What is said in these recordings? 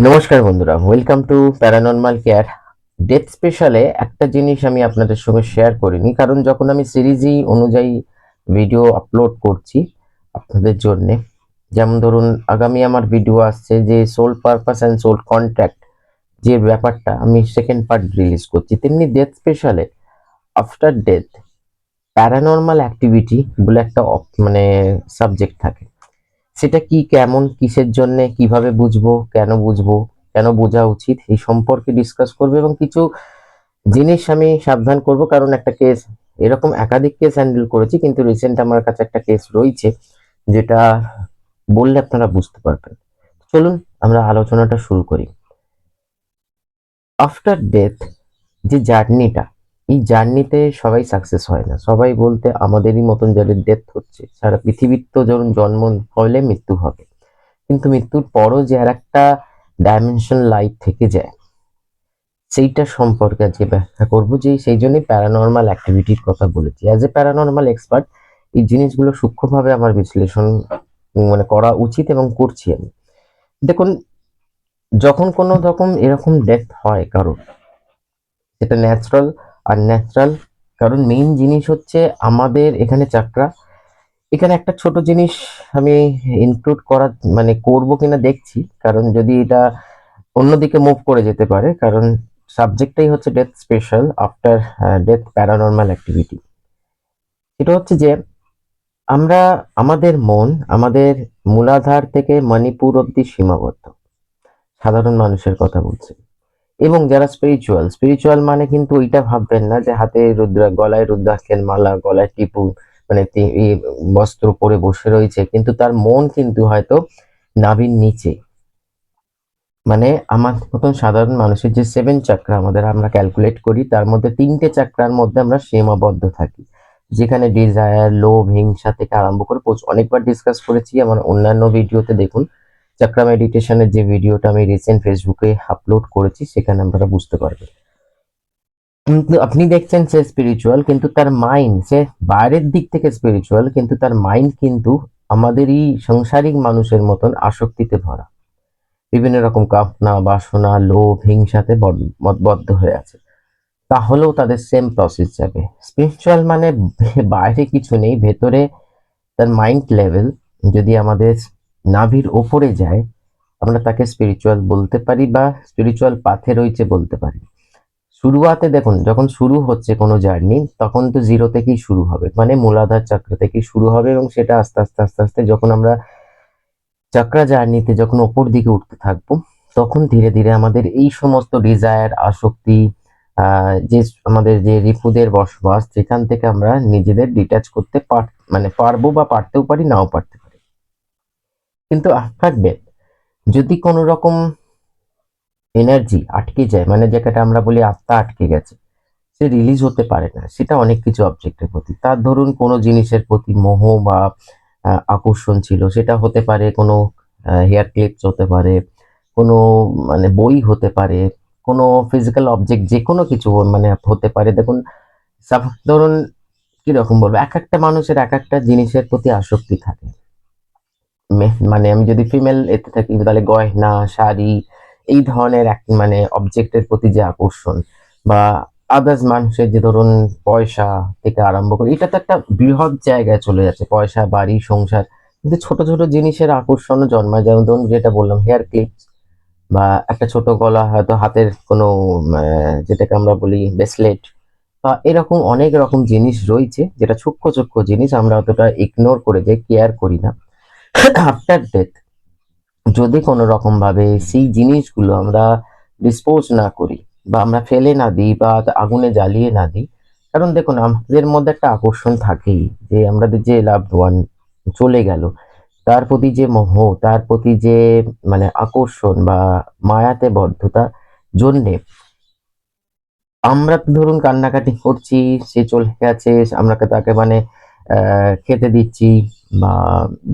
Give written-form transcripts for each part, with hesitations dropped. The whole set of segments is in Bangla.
নমস্কার বন্ধুরা, welcome to Paranormal Care. Death স্পেশালে একটা জিনিস আমি আপনাদের সঙ্গে শেয়ার করিনি, কারণ যখন আমি সিরিজই অনুযায়ী ভিডিও আপলোড করছি আপনাদের জন্যে, যেমন ধরুন আগামী আমার ভিডিও আসছে যে soul purpose and soul contract, যে ব্যাপারটা আমি সেকেন্ড পার্ট রিলিজ করছি, তেমনি ডেথ স্পেশালে আফটার ডেথ প্যারানরমাল অ্যাক্টিভিটি বলে একটা মানে সাবজেক্ট থাকে। সেটা কি, কেমন, কিসের জন্যে, কিভাবে বুঝবো, কেন বোঝা উচিত, এই সম্পর্কে ডিসকাস করবো এবং কিছু জিনিস আমি সাবধান করব, কারণ একটা কেস, এরকম একাধিক কেস হ্যান্ডেল করেছি, কিন্তু রিসেন্ট আমার কাছে একটা কেস রয়েছে যেটা বললে আপনারা বুঝতে পারবেন। চলুন আমরা আলোচনাটা শুরু করি। আফটার ডেথ যে জার্নিটা, এই জার্নিতে সবাই সাকসেস হয় না। সবাই বলতে আমাদেরই মতন যাদের ডেথ হচ্ছে, সারা পৃথিবীর তো ধরুন জন্ম হলে মৃত্যু হবে, কিন্তু মৃত্যুর পরও যে আর একটা ডাইমেনশন লাইফ থেকে যায়, সেইটা সম্পর্কে আজকে ব্যাখ্যা করবো। যে সেই জন্যই প্যারানর্মাল অ্যাক্টিভিটির কথা বলেছি। অ্যাজ এ প্যারানর্মাল এক্সপার্ট এই জিনিসগুলো সূক্ষ্মভাবে আমার বিশ্লেষণ মানে করা উচিত এবং করছি আমি। দেখুন, যখন কোনো রকম এরকম ডেথ হয় কারণ, সেটা ন্যাচারাল আর ন্যাচারাল, কারণ মেইন জিনিস হচ্ছে আমাদের এখানে চাকরা। এখানে একটা ছোট জিনিস আমি ইনক্লুড করা মানে করব কিনা দেখছি, কারণ যদি এটা অন্যদিকে মুভ করে যেতে পারে, কারণ সাবজেক্টটাই হচ্ছে death special after death paranormal activity. এটা হচ্ছে যে আমরা, আমাদের মন আমাদের মূলাধার থেকে মণিপুর অব্দি সীমাবদ্ধ, সাধারণ মানুষের কথা বলছি। এবং যারা স্পিরিচুয়াল, স্পিরিচুয়াল মানে কিন্তু ওইটা ভাববেন না যে হাতে রুদ্রা, গলায় রুদ্রাক্ষের মালা, গলায় টিপু, মানে বস্ত্র পরে বসে রয়েছে, কিন্তু তার মন কিন্তু হয়তো নাভির নিচে। মানে আমার মতন সাধারণ মানুষের যে সেভেন চাকরা আমাদের আমরা ক্যালকুলেট করি, তার মধ্যে তিনটে চাকরার মধ্যে আমরা সীমাবদ্ধ থাকি, যেখানে ডিজায়ার, লোভ, হিংসা থেকে আরম্ভ করে অনেকবার ডিসকাস করেছি আমার অন্যান্য ভিডিওতে। দেখুন চাকরা মেডিটেশনের যে ভিডিওটা আমি রিসেন্ট ফেসবুকে আপলোড করেছি, সেখানে আপনারা বুঝতে পারবেন। কিন্তু আপনি দেখছেন সে স্পিরিচুয়াল, কিন্তু তার মাইন্ড, সে বাইরের দিক থেকে স্পিরিচুয়াল, কিন্তু তার মাইন্ড কিন্তু আমাদেরই সাংসারিক মানুষের মতন আসক্তিতে ভরা, বিভিন্ন রকম কামনা, বাসনা, লোভ, হিংসাতে বদ্ধ হয়ে আছে। তাহলেও তাদের সেম প্রসেস যাবে। স্পিরিচুয়াল মানে বাইরে কিছু নেই, ভেতরে তার মাইন্ড লেভেল যদি আমাদের নাভির ওপরে যায়, আমরা তাকে স্পিরিচুয়াল বলতে পারি বা স্পিরিচুয়াল পাথে রয়েছে বলতে পারি। শুরুয়াতে দেখুন, যখন শুরু হচ্ছে কোনো জার্নি, তখন তো জিরো থেকেই শুরু হবে, মানে মূলাধার চক্র থেকেই শুরু হবে, এবং সেটা আস্তে আস্তে আস্তে আস্তে যখন আমরা চক্রা জার্নিতে যখন ওপর দিকে উঠতে থাকবো, তখন ধীরে ধীরে আমাদের এই সমস্ত ডিজায়ার, আসক্তি, যে আমাদের যে রিপুদের বসবাস, সেখান থেকে আমরা নিজেদের ডিটাচ করতে মানে পারবো, বা পারতেও পারি, নাও পারতে পারি। কিন্তু আফটার ডেথ যদি কোনো রকম এনার্জি আটকে যায়, মানে যেটাকে আমরা বলি আত্মা আটকে গেছে, সে রিলিজ হতে পারে না। সেটা অনেক কিছু অবজেক্টের প্রতি, তার ধরুন কোনো জিনিসের প্রতি মোহ বা আকর্ষণ ছিল, সেটা হতে পারে কোনো হেয়ার ক্লিপস, হতে পারে কোনো মানে বই, হতে পারে কোনো ফিজিক্যাল অবজেক্ট, যে কোনো কিছু মানে হতে পারে। দেখুন ধরুন কিরকম বলবো, এক একটা মানুষের এক একটা জিনিসের প্রতি আসক্তি থাকে। মানে আমি যদি ফিমেল এতে থাকি, তাহলে গয়না, শাড়ি, এই ধরনের এক মানে অবজেক্টের প্রতি যে আকর্ষণ, বা আদার্স মানুষের যে ধরুন পয়সা থেকে আরম্ভ করে, এটা তো একটা বৃহৎ জায়গায় চলে যাচ্ছে, পয়সা, বাড়ি, সংসার। কিন্তু ছোট ছোট জিনিসের আকর্ষণও জন্মায়, যেমন ধরুন যেটা বললাম হেয়ার ক্লিপস, বা একটা ছোট গলা, হয়তো হাতের কোনো যেটাকে আমরা বলি ব্রেসলেট, বা এরকম অনেক রকম জিনিস রয়েছে, যেটা সূক্ষ্ম সূক্ষ্ম জিনিস, আমরা অতটা ইগনোর করে যাই, কেয়ার করি না। আফটার ডেথ যদি কোনো রকম ভাবে সেই জিনিসগুলো আমরা ডিসপোজ না করি, বা আমরা ফেলে না দিই, বা আগুনে জ্বালিয়ে না দিই, কারণ দেখুন আমাদের মধ্যে একটা আকর্ষণ থাকেই, যে আমাদের যে লাভড ওয়ান চলে গেল, তার প্রতি যে মোহ, তার প্রতি যে মানে আকর্ষণ বা মায়াতে বদ্ধতা জন্যে আমরা ধরুন কান্নাকাটি করছি, সে চলে গেছে, আমরা তাকে মানে খেতে দিচ্ছি, বা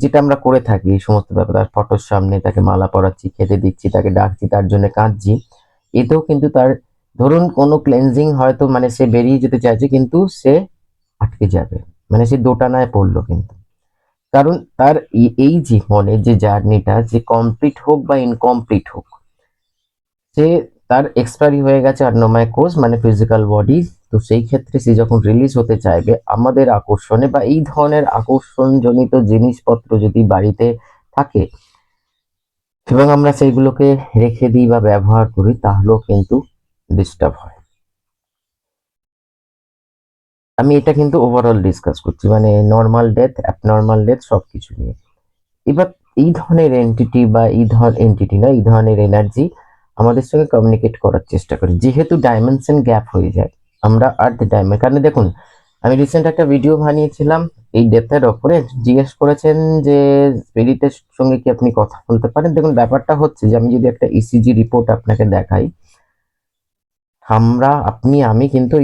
যেটা আমরা করে থাকি এই সমস্ত ব্যাপার, তার ফটোর সামনে তাকে মালা পরাচ্ছি, খেতে দিচ্ছি, তাকে ডাকছি, তার জন্য কাঁদছি। এতেও কিন্তু তার ধরুন কোনো ক্লেনজিং হয়তো, মানে সে বেরিয়ে যেতে চাইছে, কিন্তু সে আটকে যাবে, মানে সে দোটানায় পড়লো। কিন্তু কারণ তার এই জীবনের যে জার্নিটা, যে কমপ্লিট হোক বা ইনকমপ্লিট হোক, সে তার এক্সপায়ারি হয়ে গেছে অন্নময় কোষ মানে ফিজিক্যাল বডি। তো সেই ক্ষেত্রে সে যখন রিলিজ হতে চাইবে আমাদের আকর্ষণে বা এই ধরনের আকর্ষণজনিত জিনিসপত্র যদি বাড়িতে থাকে এবং আমরা সেইগুলোকে রেখে দিই বা ব্যবহার করি, তাহলেও কিন্তু ডিস্টার্ব হয়। আমি এটা কিন্তু ওভারঅল ডিসকাস করছি, মানে নর্মাল ডেথ, অ্যাবনর্মাল ডেথ সবকিছু নিয়ে। এবার এই ধরনের এন্টিটি বা এই ধরনের এনার্জি আমাদের সঙ্গে কমিউনিকেট করার চেষ্টা করে, যেহেতু ডাইমেনশন গ্যাপ হয়ে যায়। আমরা আর্থ ডাইমেনশন, কারণ দেখুন আমি রিসেন্ট একটা ভিডিও বানিয়েছিলাম এই ডেথের ওপরে, জিজ্ঞেস করেছেন যে স্পিরিটের সঙ্গে কি আপনি কথা বলতে পারেন। দেখুন ব্যাপারটা হচ্ছে যে আমি যদি একটা ইসিজি রিপোর্ট আপনাকে দেখাই, আমি কিন্তু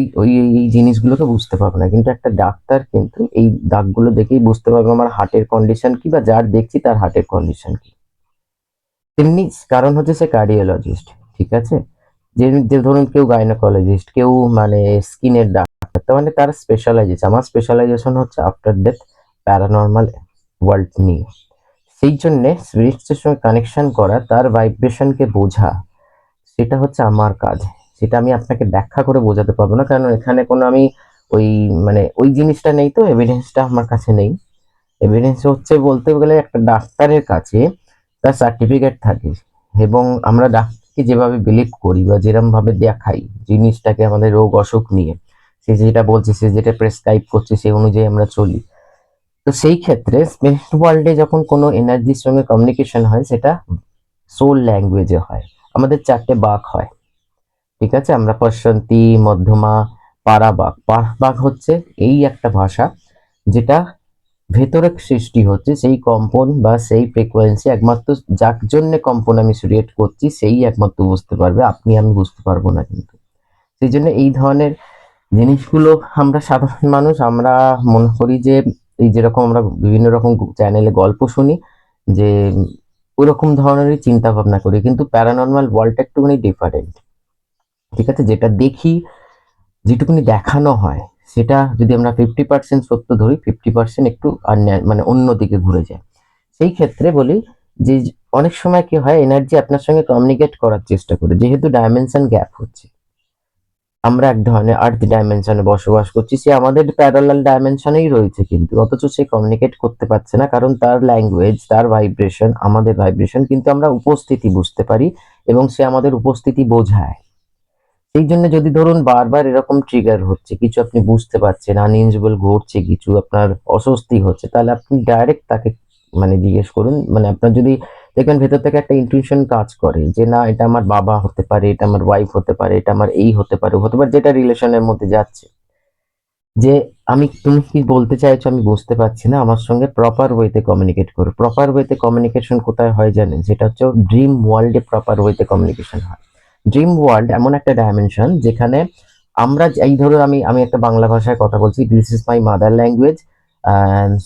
এই জিনিসগুলোকে বুঝতে পারবো না, কিন্তু একটা ডাক্তার কিন্তু এই দাগগুলো দেখেই বুঝতে পারবে আমার হার্টের কন্ডিশন কি, বা যার দেখছি তার হার্টের কন্ডিশন কি। তেমনি কারণ হচ্ছে সে কার্ডিওলজিস্ট, ঠিক আছে। যে যে ধরুন কেউ গাইনোকোলজিস্ট, কেউ মানে স্কিনের ডাক্তার, তার মানে তার স্পেশালাইজেশন। আমার স্পেশালাইজেশন হচ্ছে আফটার ডেথ প্যারানর্মাল ওয়ার্ল্ড নিয়ে। সেই জন্যে স্পিরিটসের সঙ্গে কানেকশন করা, তার ভাইব্রেশনকে বোঝা, সেটা হচ্ছে আমার কাজ। সেটা আমি আপনাকে ব্যাখ্যা করে বোঝাতে পারবো না, কারণ এখানে কোনো আমি ওই মানে ওই জিনিসটা নেই, তো এভিডেন্সটা আমার কাছে নেই। এভিডেন্স হচ্ছে বলতে গেলে একটা ডাক্তারের কাছে তার সার্টিফিকেট থাকে, এবং আমরা ডাক্তারকে যেভাবে বিলিভ করি বা যেরকম ভাবে দেখাই জিনিসটাকে আমাদের রোগ অসুখ নিয়ে, সে যেটা বলছে, সে যেটা প্রেসক্রাইব করছে, সেই অনুযায়ী আমরা চলি। তো সেই ক্ষেত্রে স্পিরিট ওয়ার্ল্ডে যখন কোনো এনার্জির সঙ্গে কমিউনিকেশন হয়, সেটা সোল ল্যাঙ্গুয়েজে হয়। আমাদের 4টে বাক হয়, ঠিক আছে। আমরা প্রশান্তি, মধ্যমা, পারাবাক। পারাবাক হচ্ছে এই একটা ভাষা যেটা ভেতরে সৃষ্টি হচ্ছে, সেই কম্পন বা সেই ফ্রিকোয়েন্সি একমাত্র যার জন্য কম্পন আমি ক্রিয়েট করছি সেই একমাত্র বুঝতে পারবে, আমি বুঝতে পারবো না। কিন্তু সেই জন্য এই ধরনের জিনিসগুলো আমরা সাধারণ মানুষ আমরা মনে করি যে এই যেরকম আমরা বিভিন্ন রকম চ্যানেলে গল্প শুনি, যে ওরকম ধরনেরই চিন্তা ভাবনা করি, কিন্তু প্যারানর্মাল ওয়ার্ল্ডটা একটুখানি ডিফারেন্ট, ঠিক আছে। যেটা দেখি, যেটুকুনি দেখানো হয়, সেটা যদি আমরা 50% সত্য ধরি, 50% একটু মানে অন্যদিকে ঘুরে যায়। সেই ক্ষেত্রে বলি যে অনেক সময় কি হয়, এনার্জি আপনার সঙ্গে কমিউনিকেট করার চেষ্টা করে, যেহেতু ডাইমেনশন গ্যাপ হচ্ছে। আমরা এক ধরনের আর্থ ডাইমেনশনে বসবাস করছি, সে আমাদের প্যারালাল ডাইমেনশনেই রয়েছে, কিন্তু অথচ সে কমিউনিকেট করতে পারছে না, কারণ তার ল্যাঙ্গুয়েজ, তার ভাইব্রেশন আমাদের ভাইব্রেশন, কিন্তু আমরা উপস্থিতি বুঝতে পারি এবং সে আমাদের উপস্থিতি বোঝায়। সেই জন্য যদি ধরুন বারবার এরকম ট্রিগার হচ্ছে, কিছু আপনি বুঝতে পারছেন, আনইউজুয়াল ঘটছে, কিছু আপনার অস্বস্তি হচ্ছে, তাহলে আপনি ডাইরেক্ট তাকে মানে জিজ্ঞেস করুন। মানে আপনার যদি দেখবেন ভেতর থেকে একটা ইনটিউশন কাজ করে যে না, এটা আমার বাবা হতে পারে, এটা আমার ওয়াইফ হতে পারে, এটা আমার এই হতে পারে, যেটা রিলেশনের মধ্যে যাচ্ছে, যে তুমি কি বলতে চাইছো আমি বুঝতে পারছি না, আমার সঙ্গে প্রপার ওয়েতে কমিউনিকেট করো। প্রপার ওয়েতে কমিউনিকেশন কোথায় হয় জানেন? সেটা হচ্ছে ড্রিম ওয়ার্ল্ডে প্রপার ওয়েতে কমিউনিকেশন হয়। ড্রিম ওয়ার্ল্ড এমন একটা ডাইমেনশন যেখানে আমরা এই ধরো আমি আমি একটা বাংলা ভাষায় কথা বলছি, this is my mother language.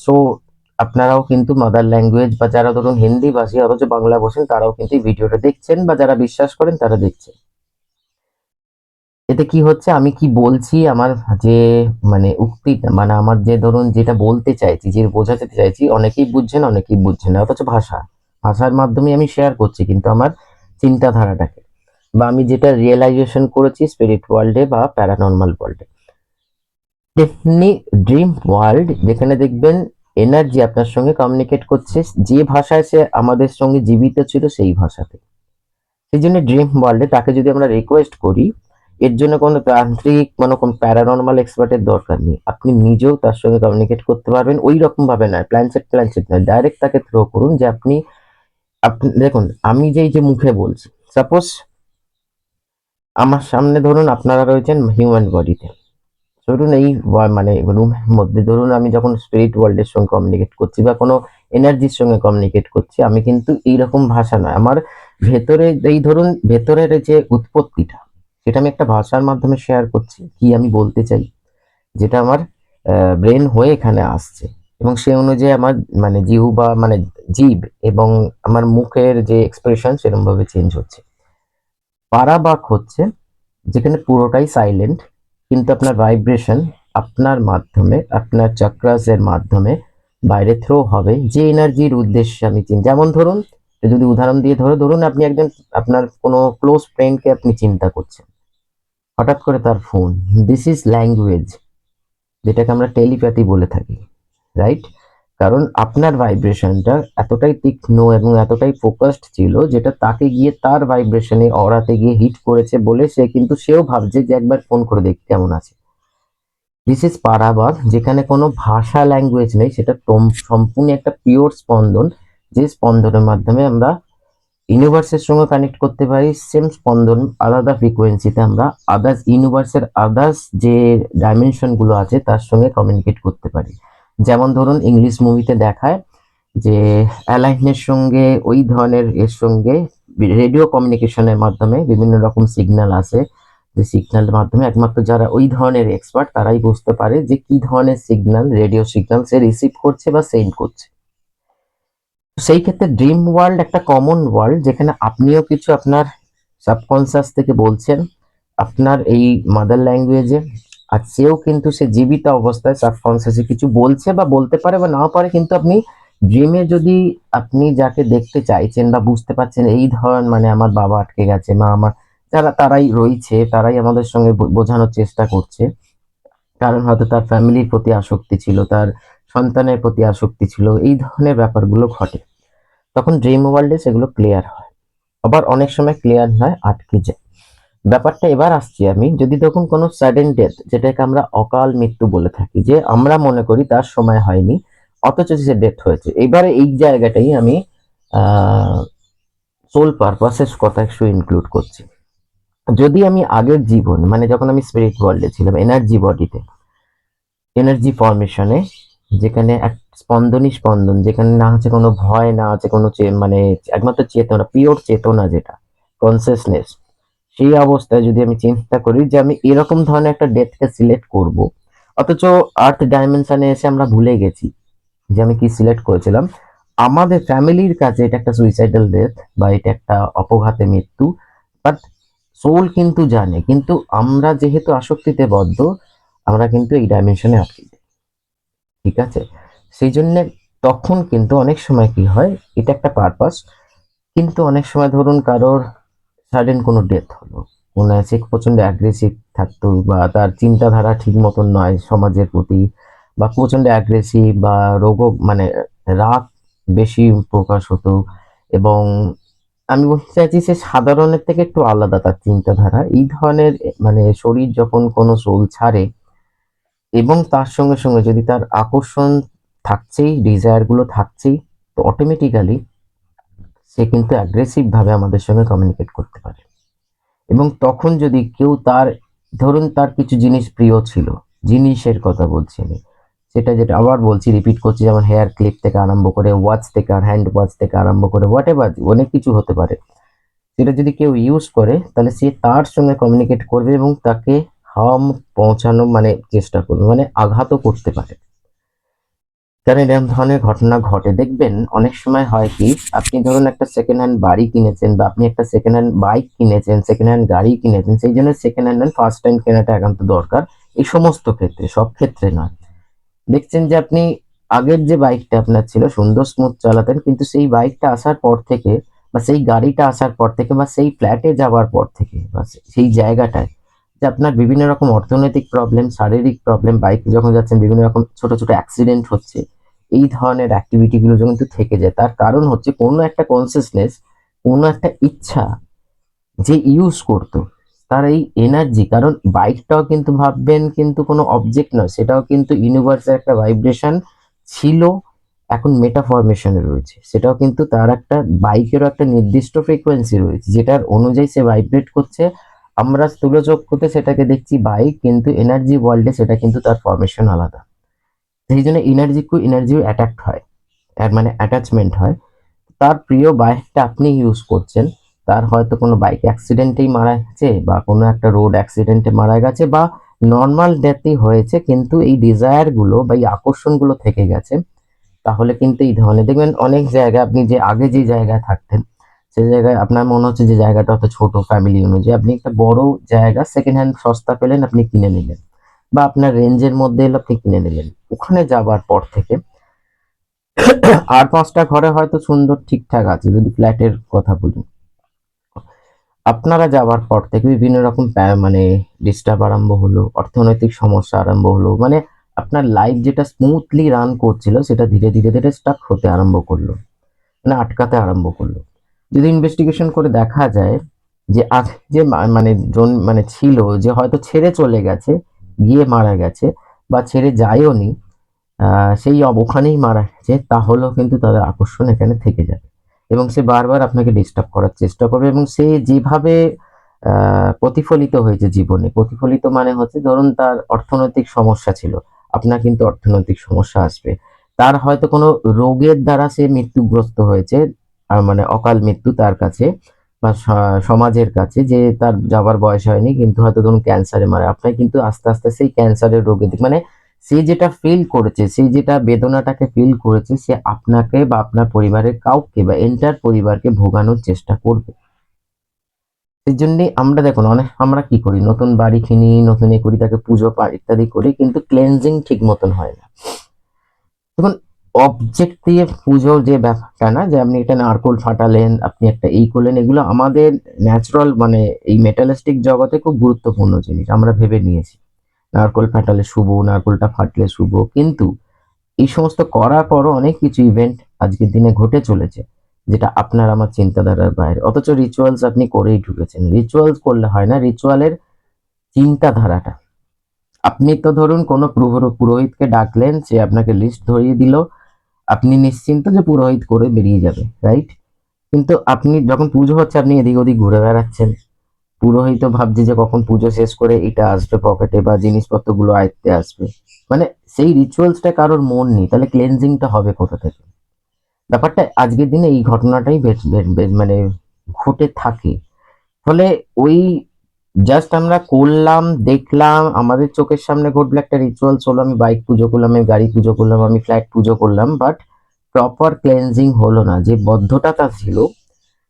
So আপনারাও কিন্তু মাদার ল্যাঙ্গুয়েজ, বা যারা ধরুন হিন্দি ভাষী অথচ বাংলা বসেন, তারাও কিন্তু এই ভিডিওটা দেখছেন, বা যারা বিশ্বাস করেন তারা দেখছেন। এতে কি হচ্ছে, আমি কি বলছি, আমার যে মানে উক্তিটা, মানে আমার যে ধরুন যেটা বলতে চাইছি, যে বোঝাতে চাইছি, অনেকেই বুঝছেন, অনেকেই বুঝছেন না, অথচ ভাষার মাধ্যমে আমি শেয়ার করছি কিন্তু আমার চিন্তাধারাটাকে, বা আমি যেটা রিয়েলাইজেশন করেছি স্পিরিট ওয়ার্ল্ডে বা প্যারানর্মাল ওয়ার্ল্ডে। তেমনি ড্রিম ওয়ার্ল্ড, যেখানে দেখবেন এনার্জি আপনার সঙ্গে কমিউনিকেট করছে যে ভাষায় সে আমাদের সঙ্গে জীবিত ছিল, সেই ভাষাতে। সেই জন্য ড্রিম ওয়ার্ল্ডে তাকে যদি আমরা রিকোয়েস্ট করি, এর জন্য কোনো তান্ত্রিক, কোনো প্যারানর্মাল এক্সপার্টের দরকার নেই, আপনি নিজেও তার সঙ্গে কমিউনিকেট করতে পারবেন। ওই রকম ভাবে নয়, প্ল্যানচেট নয়, ডাইরেক্ট তাকে থ্রো করুন, যে আপনি আপনি দেখুন, আমি যে মুখে বলছি, সাপোজ আমার সামনে ধরুন আপনারা রয়েছেন হিউম্যান বডিতে, ধরুন এই মানে রুমের মধ্যে ধরুন আমি যখন স্পিরিট ওয়ার্ল্ডের সঙ্গে কমিউনিকেট করছি বা কোনো এনার্জির সঙ্গে কমিউনিকেট করছি, আমি কিন্তু এইরকম ভাষা নয়, আমার ভেতরে এই ধরুন ভেতরের যে উৎপত্তিটা, সেটা আমি একটা ভাষার মাধ্যমে শেয়ার করছি, কি আমি বলতে চাই, যেটা আমার ব্রেন হয়ে এখানে আসছে, এবং সে অনুযায়ী আমার মানে জিহ্বা মানে জীব এবং আমার মুখের যে এক্সপ্রেশন সেরকম ভাবে চেঞ্জ হচ্ছে। পারাবাক হচ্ছে যেখানে পুরোটাই সাইলেন্ট, কিন্তু আপনার ভাইব্রেশন আপনার মাধ্যমে, আপনার চক্রাস এর মাধ্যমে বাইরে থ্রো হবে, যে এনার্জির উদ্দেশ্যে আমি চিনি। যেমন ধরুন যদি উদাহরণ দিয়ে ধরুন আপনি একজন আপনার কোনো ক্লোজ ফ্রেন্ডকে আপনি চিন্তা করছেন, হঠাৎ করে তার ফোন, দিস ইজ ল্যাঙ্গুয়েজ, যেটাকে আমরা টেলিপ্যাথি বলে থাকি, রাইট? কারণ আপনার ভাইব্রেশনটা এতটাই তীক্ষ্ণ এবং এতটাই ফোকাসড ছিল, যেটা তাকে গিয়ে তার ভাইব্রেশনে অরাতে গিয়ে হিট করেছে বলে সেও ভাবছে যে একবার ফোন করে দেখি কেমন আছে। দিস ইজ পারাবাগ, যেখানে কোনো ভাষা ল্যাঙ্গুয়েজ নেই, সেটা সম্পূর্ণ একটা পিওর স্পন্দন, যে স্পন্দনের মাধ্যমে আমরা ইউনিভার্সের সঙ্গে কানেক্ট করতে পারি। সেম স্পন্দন আলাদা ফ্রিকোয়েন্সিতে আমরা আদার্স ইউনিভার্সের আদার্স যে ডাইমেনশন গুলো আছে তার সঙ্গে কমিউনিকেট করতে পারি। যেমন ধরুন ইংলিশ মুভিতে দেখায় যে অ্যালাইনের সঙ্গে ওই ধরনের এর সঙ্গে রেডিও কমিউনিকেশনের মাধ্যমে বিভিন্ন রকম সিগন্যাল আসে, যে সিগন্যালের মাধ্যমে একমাত্র যারা ওই ধরনের এক্সপার্ট তারাই বুঝতে পারে যে কি ধরনের সিগন্যাল, রেডিও সিগন্যাল সে রিসিভ করছে বা সেন্ড করছে। সেই ক্ষেত্রে ড্রিম ওয়ার্ল্ড একটা কমন ওয়ার্ল্ড, যেখানে আপনিও কিছু আপনার সাবকনসিয়াস থেকে বলছেন আপনার এই মাদার ল্যাঙ্গুয়েজে, আর সেও কিন্তু সে জীবিত অবস্থায় সাবকনসিয়াসে কিছু বলছে বা বলতে পারে বা নাও পারে, কিন্তু আপনি ড্রিমে যদি আপনি যাকে দেখতে চাইছেন বা বুঝতে পারছেন এই ধরন মানে আমার বাবা আটকে গেছে বা আমার যারা তারাই রয়েছে, তারাই আমাদের সঙ্গে বোঝানোর চেষ্টা করছে, কারণ হয়তো তার ফ্যামিলির প্রতি আসক্তি ছিল, তার সন্তানের প্রতি আসক্তি ছিল, এই ধরনের ব্যাপারগুলো ঘটে, তখন ড্রিম ওয়ার্ল্ডে সেগুলো ক্লিয়ার হয়। আবার অনেক সময় ক্লিয়ার নয়, আটকে যায়। ব্যাপারটা এবার আসছি আমি, যদি তখন কোনো সাডেন ডেথ, যেটাকে আমরা অকাল মৃত্যু বলে থাকি, যে আমরা মনে করি তার সময় হয়নি অথচ সে ডেথ হয়েছে, এবারে এই জায়গাটাই আমি সোল পারপাসের কথা একটু ইনক্লুড করছি। যদি আমি আগের জীবন মানে যখন আমি স্পিরিট ওয়ার্ল্ডে ছিলাম, এনার্জি বডিতে, এনার্জি ফর্মেশনে, যেখানে এক স্পন্দনই স্পন্দন, যেখানে না আছে কোনো ভয়, না আছে কোনো মানে একমাত্র চেতনা, পিওর চেতনা যেটা কনসিয়াসনেস, সেই অবস্থায় যদি আমি চিন্তা করি যে আমি এরকম ধরনের একটা ডেথকে সিলেক্ট করব, অথচ আর্থ ডাইমেনশনে এসে আমরা ভুলে গেছি যে আমি কি সিলেক্ট করেছিলাম। আমাদের ফ্যামিলির কাছে এটা একটা সুইসাইডাল ডেথ বা এটা একটা অপঘাতে মৃত্যু, বাট সোল কিন্তু জানে, কিন্তু আমরা যেহেতু আসক্তিতে বদ্ধ, আমরা কিন্তু এই ডাইমেনশনে আটকে যাই, ঠিক আছে? সেই জন্য তখন কিন্তু অনেক সময় কি হয়, এটা একটা পারপাস, কিন্তু অনেক সময় ধরুন কারোর সাডেন কোনো ডেথ হলো, মনে আছে প্রচন্ড অ্যাগ্রেসিভ থাকতো বা তার চিন্তাধারা ঠিক মতন নয় সমাজের প্রতি, বা প্রচন্ড অ্যাগ্রেসিভ বা রোগ মানে রাগ বেশি প্রকাশ হতো, এবং আমি বলতে চাইছি সে সাধারণের থেকে একটু আলাদা তার চিন্তাধারা, এই ধরনের মানে শরীর যখন কোনো সোল ছাড়ে, এবং তার সঙ্গে সঙ্গে যদি তার আকর্ষণ থাকছেই, ডিজায়ার গুলো থাকছেই, তো অটোমেটিক্যালি সে কিন্তু অ্যাগ্রেসিভ ভাবে আমাদের সঙ্গে কমিউনিকেট করতে পারে। এবং তখন যদি কেউ তার, ধরুন তার কিছু জিনিস প্রিয় ছিল, জিনিসের কথা বলছি আমি, সেটা যেটা আবার বলছি, রিপিট করছি, যেমন হেয়ার ক্লিপ থেকে আরম্ভ করে ওয়াচ থেকে আর হ্যান্ড ওয়াচ থেকে আরম্ভ করে হোয়াট এভার অনেক কিছু হতে পারে, সেটা যদি কেউ ইউজ করে তাহলে সে তার সঙ্গে কমিউনিকেট করবে এবং তাকে হার্ম পৌঁছানো মানে চেষ্টা করবে, মানে আঘাতও করতে পারে। কারণ এরকম ধরনের ঘটনা ঘটে, দেখবেন অনেক সময় হয় কি, আপনি ধরুন একটা সেকেন্ড হ্যান্ড বাড়ি কিনেছেন বা আপনি একটা সেকেন্ড হ্যান্ড বাইক কিনেছেন, সেকেন্ড হ্যান্ড গাড়ি কিনেছেন, সেই জন্য সেকেন্ড হ্যান্ড ফার্স্ট হ্যান্ড কেনাটা একান্ত দরকার, এই সমস্ত ক্ষেত্রে, সব ক্ষেত্রে নয়। দেখছেন যে আপনি আগের যে বাইকটা আপনার ছিল সুন্দর স্মুথ চালাতেন, কিন্তু সেই বাইকটা আসার পর থেকে বা সেই গাড়িটা আসার পর থেকে বা সেই ফ্ল্যাটে যাওয়ার পর থেকে বা সেই জায়গাটায় যে আপনার বিভিন্ন রকম অর্থনৈতিক প্রবলেম, শারীরিক প্রবলেম, বাইকে যখন যাচ্ছেন বিভিন্ন রকম ছোট ছোট অ্যাক্সিডেন্ট হচ্ছে, এই ধরনের অ্যাক্টিভিটি গুলো কিন্তু থেকে যায়, তার কারণ হচ্ছে কোনো একটা কনসিয়াসনেস, কোনো একটা ইচ্ছা যে ইউজ করতো তার এই এনার্জি, কারণ বাইকটাও কিন্তু ভাববেন কিন্তু কোনো অবজেক্ট নয়, সেটাও কিন্তু ইউনিভার্সের একটা ভাইব্রেশন ছিল, এখন মেটা ফরমেশনে রয়েছে, সেটাও কিন্তু তার একটা বাইকেরও একটা নির্দিষ্ট ফ্রিকোয়েন্সি রয়েছে যেটার অনুযায়ী সে ভাইব্রেট করছে। আমরা স্থূলচক্ষুতে সেটাকে দেখছি বাইক, কিন্তু এনার্জি ওয়ার্ল্ডে সেটা কিন্তু তার ফরমেশন আলাদা। সেই জন্য এনার্জিকে এনার্জিও অ্যাট্রাক্ট হয়, আর মানে অ্যাটাচমেন্ট হয়। তার প্রিয় বাইকটা আপনি ইউজ করছেন, তার হয়তো কোনো বাইক অ্যাক্সিডেন্টেই মারা গেছে বা কোনো একটা রোড অ্যাক্সিডেন্টে মারা গেছে বা নর্মাল ডেথই হয়েছে, কিন্তু এই ডিজায়ার গুলো বা এই আকর্ষণগুলো থেকে গেছে, তাহলে কিন্তু এই ধরনের দেখবেন অনেক জায়গায় আপনি যে আগে যে জায়গায় থাকতেন সেই জায়গায় আপনার মনে হচ্ছে যে জায়গাটা অত ছোট, ফ্যামিলি অনুযায়ী আপনি একটা বড় জায়গা সেকেন্ড হ্যান্ড সস্তা পেলেন, আপনি কিনে নিলেন, বা আপনার রেঞ্জের মধ্যে এলো আপনি কিনে নিলেন, ওখানে যাবার পর থেকে আর 5টা ঘরে হয়তো সুন্দর ঠিকঠাক আছে, যদি ফ্ল্যাটের কথা বলি। আপনারা যাওয়ার পর থেকে বিভিন্ন রকম মানে ডিস্টার্ব আরম্ভ হলো, অর্থনৈতিক সমস্যা আরম্ভ হলো, মানে আপনার লাইফ যেটা স্মুথলি রান করছিল সেটা ধীরে ধীরে ধীরে স্টাক হতে আরম্ভ করলো, মানে আটকাতে আরম্ভ করলো। যদি ইনভেস্টিগেশন করে দেখা যায় যে আজ যে মানে মানে ছিল, যে হয়তো ছেড়ে চলে গেছে, গিয়ে মারা গেছে, বা ছেড়ে যায়ওনি, সেই ওখানেই মারা গেছে, তাহলেও কিন্তু তাদের আকর্ষণ এখানে থেকে যাবে এবং সে বারবার আপনাকে ডিস্টার্ব করার চেষ্টা করবে। এবং সে যেভাবে প্রতিফলিত হয়েছে জীবনে, প্রতিফলিত মানে হচ্ছে ধরুন তার অর্থনৈতিক সমস্যা ছিল, আপনার কিন্তু অর্থনৈতিক সমস্যা আসবে। তার হয়তো কোনো রোগের দ্বারা সে মৃত্যুগ্রস্ত হয়েছে, মানে অকাল মৃত্যু তার কাছে বা সমাজের কাছে, যে তার যাবার বয়স হয়নি, কিন্তু হয়তো ধরুন ক্যান্সারে মারা, আপনার কিন্তু আস্তে আস্তে সেই ক্যান্সারের রোগের দিক, মানে সে যেটা ফিল করেছে, সে যেটা বেদনাটাকে ফিল করেছে, সে আপনাকে বা আপনার পরিবারের কাউকে বা এন্টার পরিবারকে ভোগানোর চেষ্টা করবে। সেই জন্যই আমরা দেখুন, অনেক আমরা কি করি, নতুন বাড়ি কিনি, নতুন এ করি, তাকে পুজো পাঠ ইত্যাদি করি, কিন্তু ক্লেনজিং ঠিক মতন হয় না। দেখুন, অবজেক্ট দিয়ে পুজোর যে ব্যাপারটা না, যে আপনি এটা নারকোল ফাটালেন, আপনি একটা এই করলেন, এগুলো আমাদের ন্যাচারাল মানে এই মেটালিস্টিক জগতে খুব গুরুত্বপূর্ণ জিনিস আমরা ভেবে নিয়েছি। নারকোল ফাটালে শুভ, নারকোলটা ফাটলে শুভ, কিন্তু এই সমস্ত করার পরও অনেক কিছু ইভেন্ট আজকের দিনে ঘটে চলেছে যেটা আপনার আমার চিন্তাধারার বাইরে, অথচ রিচুয়ালস আপনি করেই ঢুকেছেন। রিচুয়ালস করলে হয় না, রিচুয়ালের চিন্তাধারাটা, আপনি তো ধরুন কোনো পুরোহিতকে ডাকলেন, সে আপনাকে লিস্ট ধরিয়ে দিল, আপনি নিশ্চিন্ত যে পুরোহিত করে বেরিয়ে যাবে, রাইট? কিন্তু আপনি যখন পুজো হচ্ছে, আপনি এদিক ওদিক ঘুরে বেড়াচ্ছেন, পুরোহিত ভাবছে যে কখন পুজো শেষ করে এটা আসবে পকেটে বা জিনিসপত্রগুলো আয়ত্তে আসবে, মানে সেই রিচুয়ালসটা কারোর মন নেই, তাহলে ক্লেনজিংটা হবে কোথা থেকে? ব্যাপারটা আজকের দিনে এই ঘটনাটাই মানে ঘটে থাকে। ফলে ওই জাস্ট আমরা করলাম, দেখলাম, আমাদের চোখের সামনে ঘটলো, একটা রিচুয়ালস হলো, আমি বাইক পুজো করলাম, আমি গাড়ি পুজো করলাম, আমি ফ্ল্যাট পুজো করলাম, বাট প্রপার ক্লেনজিং হলো না। যে বদ্ধতাটা ছিল,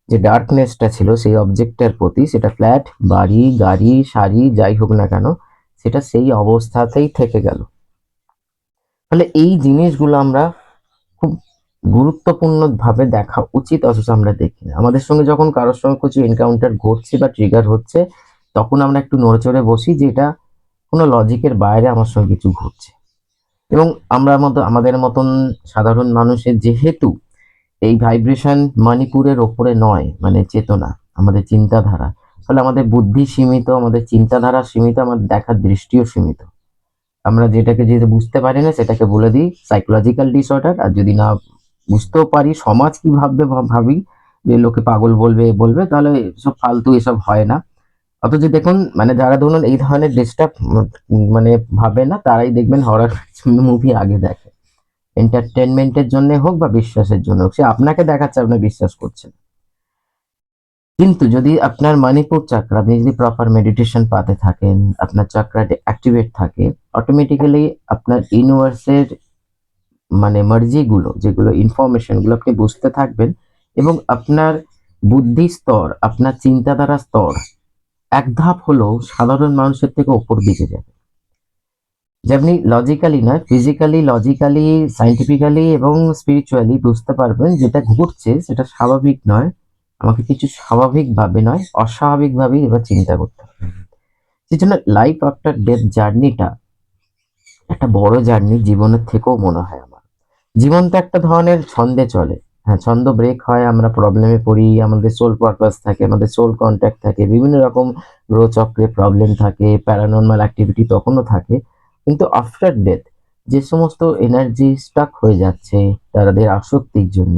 যে ডার্কনেসটা ছিল সেই অবজেক্টের প্রতি, সেটা ফ্ল্যাট, বাড়ি, গাড়ি, শাড়ি, যাই হোক না কেন, সেটা সেই অবস্থাতেই থেকে গেল। ফলে এই জিনিসগুলো আমরা খুব গুরুত্বপূর্ণ ভাবে দেখা উচিত, অথচ আমরা দেখি না। আমাদের সঙ্গে যখন কারোর সঙ্গে কিছু এনকাউন্টার ঘটছে বা ট্রিগার হচ্ছে, তখন আমরা একটু নড়েচড়ে বসি যে এটা কোনো লজিকের বাইরে আমার সঙ্গে কিছু ঘটছে। এবং আমাদের মতন সাধারণ মানুষের যেহেতু এই ভাইব্রেশন মণিপুরের ওপরে নয়, মানে চেতনা, আমাদের চিন্তাধারা, ফলে আমাদের বুদ্ধি সীমিত, আমাদের চিন্তাধারা সীমিত, আমাদের দেখার দৃষ্টিও সীমিত। আমরা যেটাকে যেটা বুঝতে পারি না সেটাকে বলে দিই সাইকোলজিক্যাল ডিসঅর্ডার, আর যদি না বুঝতেও পারি সমাজ কি ভাববে ভাবি যে লোকে পাগল বলবে বলবে, তাহলে সব ফালতু, এসব হয় না। অথচ দেখুন, মানে যারা ধরুন এই ধরনের ডিস্টার্ব মানে ভাবে না, তারাই দেখবেন হরর মুভি আগে দেখে, এন্টারটেনমেন্টের জন্য হোক বা বিশ্বাসের জন্য হোক, সে আপনাকে দেখাচ্ছে, আপনি বিশ্বাস করছেন। কিন্তু যদি আপনার মণিপুর চাকরা, আপনি যদি প্রপার মেডিটেশন পাতে থাকেন, আপনার চাকরা অ্যাক্টিভেট থাকে, অটোমেটিক্যালি আপনার ইউনিভার্সের মানে মার্জি গুলো, যেগুলো ইনফরমেশন গুলো আপনি বুঝতে থাকবেন, এবং আপনার বুদ্ধি স্তর, আপনার চিন্তাধারা স্তর এক ধাপ হলেও সাধারণ মানুষের থেকে ওপর দিকে যাবে। যে আপনি লজিক্যালি না, ফিজিক্যালি, লজিক্যালি, সাইন্টিফিক্যালি এবং স্পিরিচুয়ালি বুঝতে পারবেন যেটা ঘটছে সেটা স্বাভাবিক নয়, আমাকে কিছু স্বাভাবিকভাবে নয়, অস্বাভাবিকভাবেই এবার চিন্তা করতে হবে। সেই জন্য লাইফ আফটার ডেথ জার্নিটা একটা বড় জার্নি জীবনের থেকেও মনে হয় আমার। জীবন তো একটা ধরনের ছন্দে চলে, হ্যাঁ, ছন্দ ব্রেক হয়, আমরা প্রবলেমে পড়ি, আমাদের সোল পারপাস থাকে, আমাদের সোল কন্ট্যাক্ট থাকে, বিভিন্ন রকম গ্রহচক্রে প্রবলেম থাকে, প্যারানর্মাল অ্যাক্টিভিটি তখনও থাকে। কিন্তু আফটার ডেথ যে সমস্ত এনার্জি স্টাক হয়ে যাচ্ছে তাদের আসক্তির জন্য,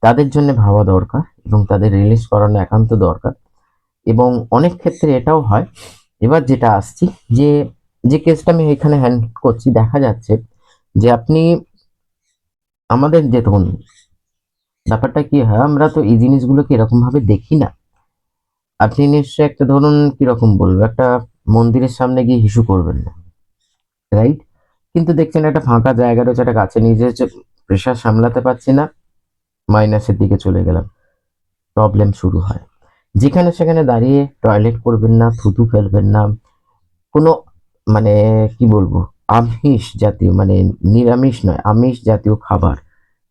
তাদের জন্য ভাবা দরকার এবং তাদের রিলিজ করানো একান্ত দরকার। এবং অনেক ক্ষেত্রে এটাও হয়, এবার যেটা আসছি, যে যে কেসটা আমি এখানে হ্যান্ড করছি, দেখা যাচ্ছে যে আপনি আমাদের যে ধরুন ব্যাপারটা কি হয়, আমরা তো এই জিনিসগুলোকে এরকম ভাবে দেখি না। আপনি নিশ্চয়ই একটা ধরুন কিরকম বলবো, একটা মন্দিরের সামনে গিয়ে হিসু করবেন না, রাইট? কিন্তু দেখছেন একটা ফাঁকা জায়গা রয়েছে, একটা গাছে নিজে প্রেশার সামলাতে পারছি না, মাইনাসের দিকে চলে গেলাম, প্রবলেম শুরু হয়। যেখানে সেখানে দাঁড়িয়ে টয়লেট করবেন না, থুতু ফেলবেন না, কোনো মানে কি বলবো, আমিষ জাতীয়, মানে নিরামিষ নয়, আমিষ জাতীয় খাবার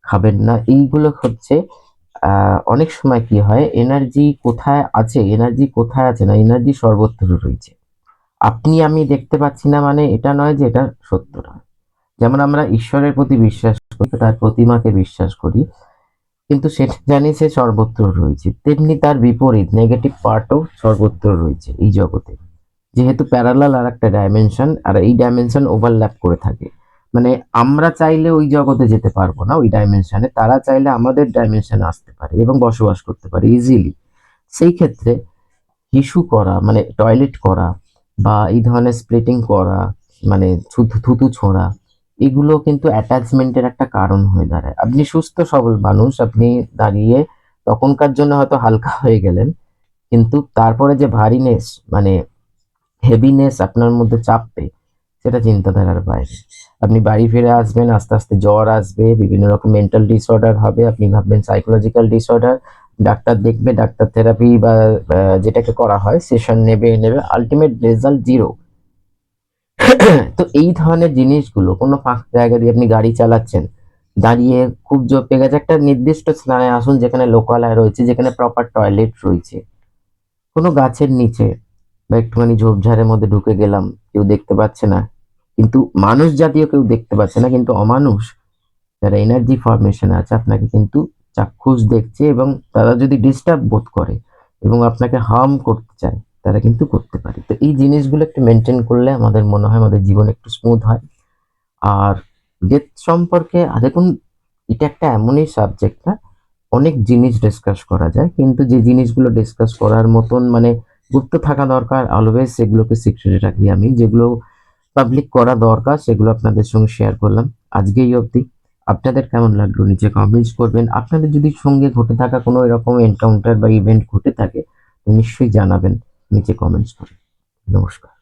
খাবেন না। এইগুলো হচ্ছে অনেক সময় কি হয়, এনার্জি কোথায় আছে, এনার্জি কোথায় আছে না, এনার্জি সর্বত্র রয়েছে। আপনি আমি দেখতে পাচ্ছি না মানে এটা নয় যে এটা সত্য নয়। যেমন আমরা ঈশ্বরের প্রতি বিশ্বাস করি, তার প্রতিমাকে বিশ্বাস করি, কিন্তু সেটা জানি সে সর্বত্র রয়েছে, তেমনি তার বিপরীত নেগেটিভ পার্টও সর্বত্র রয়েছে এই জগতে। যেহেতু প্যারালাল আর একটা ডাইমেনশন, আর এই ডাইমেনশন ওভারল্যাপ করে থাকে, মানে আমরা চাইলে ওই জগতে যেতে পারবো না, ওই ডাইমেনশনে তারা চাইলে আমাদের ডাইমেনশনে আসতে পারে এবং বসবাস করতে পারে ইজিলি। সেই ক্ষেত্রে হিসু করা মানে টয়লেট করা বা এই ধরনের স্প্লিটিং করা, মানে থুতু ছোঁড়া, এগুলো কিন্তু অ্যাটাচমেন্টের একটা কারণ হয়ে দাঁড়ায়। আপনি সুস্থ সবল মানুষ, আপনি দাঁড়িয়ে তখনকার জন্য হয়তো হালকা হয়ে গেলেন, কিন্তু তারপরে যে ভারীনেস মানে হেভিনেস আপনার মধ্যে চাপবে, সেটা চিন্তাধারার বাইরে। আপনি বাড়ি ফিরে আসবেন, আস্তে আস্তে জ্বর আসবে, বিভিন্ন রকম মেন্টাল ডিসঅর্ডার হবে, আপনি ভাববেন সাইকোলজিক্যাল ডিসঅর্ডার, ডাক্তার দেখবে, ডাক্তার থেরাপি বা যেটাকে করা হয় সেশন নেবে নেবে, আলটিমেট রেজাল্ট জিরো। তো এই ধরনের জিনিসগুলো, কোনো ফাঁকা জায়গা দিয়ে আপনি গাড়ি চালাচ্ছেন, দাঁড়িয়ে খুব জোর পেয়ে গেছে, একটা নির্দিষ্ট স্থানে আসুন যেখানে লোকালয় রয়েছে, যেখানে প্রপার টয়লেট রয়েছে, কোনো গাছের নিচে বা একটুখানি ঝোপঝাড়ের মধ্যে ঢুকে গেলাম, কেউ দেখতে পাচ্ছে না, কিন্তু মানুষ জাতীয় কেউ দেখতে পাচ্ছে না, কিন্তু অমানুষ যারা এনার্জি ফরমেশন আছে আপনাকে কিন্তু চাক্ষুষ দেখছে, এবং তারা যদি ডিস্টার্ব বোধ করে এবং আপনাকে হার্ম করতে চায়, তারা কিন্তু করতে পারে। তো এই জিনিসগুলো একটু মেনটেন করলে আমাদের মনে হয় আমাদের জীবন একটু স্মুথ হয়। আর ডেথ সম্পর্কে দেখুন, এটা একটা এমনই সাবজেক্ট না, অনেক জিনিস ডিসকাস করা যায়, কিন্তু যে জিনিসগুলো ডিসকাস করার মতন মানে গুপ্ত থাকা দরকার, অলওয়েজ সেগুলোকে সিক্রেট রাখি আমি। যেগুলো পাবলিক করা দরকার সেগুলো আপনাদের সঙ্গে শেয়ার করলাম। আজকে এই অবধি। আপনাদের কেমন লাগলো নিচে কমেন্টস করবেন। আপনাদের যদি সঙ্গে ঘটে থাকা কোনো এরকম এনকাউন্টার বা ইভেন্ট ঘটে থাকে, তো নিশ্চয়ই জানাবেন নিচে কমেন্টস করে। নমস্কার।